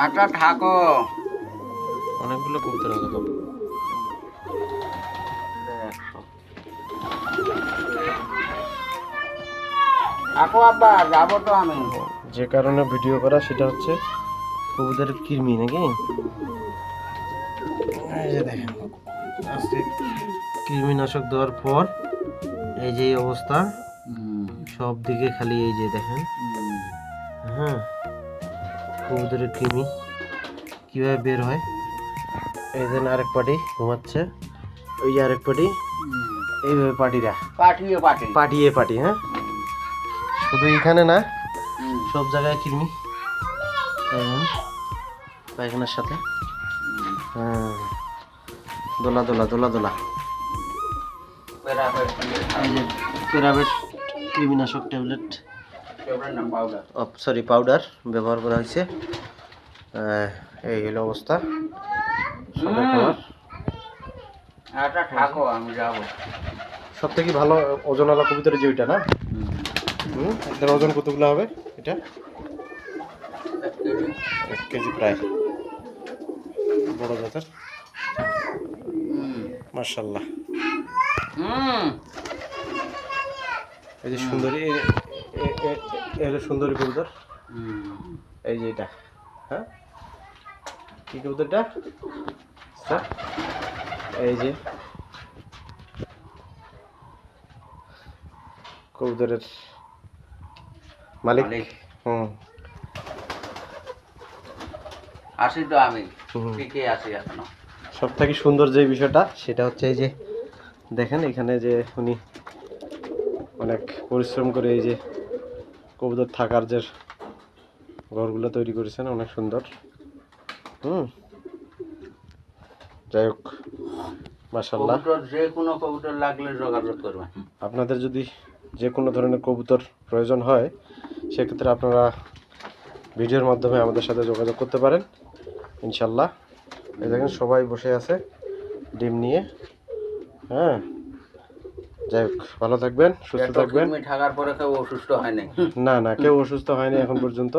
আটা থাকো অনেকগুলো কবুতর আছে তো। থাকো আব্বা, যাবো তো আমি। যে কারণে ভিডিও করা সেটা হচ্ছে কবুতরের কৃমি নাকি। এই যে দেখেন আজকে কৃমিনাশক দেওয়ার পর এই যে এই অবস্থা, সব দিকে খালি এই যে দেখেন। হ্যাঁ, কবুতরের কৃমি কিভাবে বের হয়। এই যে আরেক পাটি ঘুমাচ্ছে, ওই যে আরেক পাটি, এইভাবে পাটিরা পাটি। হ্যাঁ, শুধু এখানে না, সব জায়গায় কৃমি পায়খানার সাথে। হ্যাঁ, দোলা দোলা দোলা দোলা। এই যে প্যারাবেট কৃমিনাশক ট্যাবলেট, সরি পাউডার ব্যবহার করা হয়েছে। এই হলো অবস্থা। সব থেকে ভালো ওজনওয়ালা কবুতরের যে ওইটা না। এটার ওজন কতগুলো হবে? এটা 1 কেজি প্রায়, বড় জাতের। মাশাআল্লাহ। এই যে সুন্দরী, এর সুন্দরী কবুতর। এই যে এটা, হ্যাঁ, কি কবুতরটা? এই যে কবুতরের মালিক। আসি তো আমি, ঠিকই আছি এখনো। সব থেকে সুন্দর যে বিষয়টা সেটা হচ্ছে এই যে দেখেন এখানে যে উনি অনেক পরিশ্রম করে এই যে কবুতর থাকার যে ঘরগুলো তৈরি করেছেন, অনেক সুন্দর। যাই হোক, মাশাআল্লাহ। যে কোনো কবুতর লাগলে যোগাযোগ করবেন। আপনাদের যদি যে কোনো ধরনের কবুতর প্রয়োজন হয় সেক্ষেত্রে আপনারা ভিডিওর মাধ্যমে আমাদের সাথে যোগাযোগ করতে পারেন ইনশাল্লাহ। এই দেখেন সবাই বসে আছে ডিম নিয়ে। হ্যাঁ, যাই হোক, ভালো থাকবেন, সুস্থ থাকবেন। থাকার পরে কেউ অসুস্থ হয়নি? না, কেউ অসুস্থ হয়নি এখন পর্যন্ত।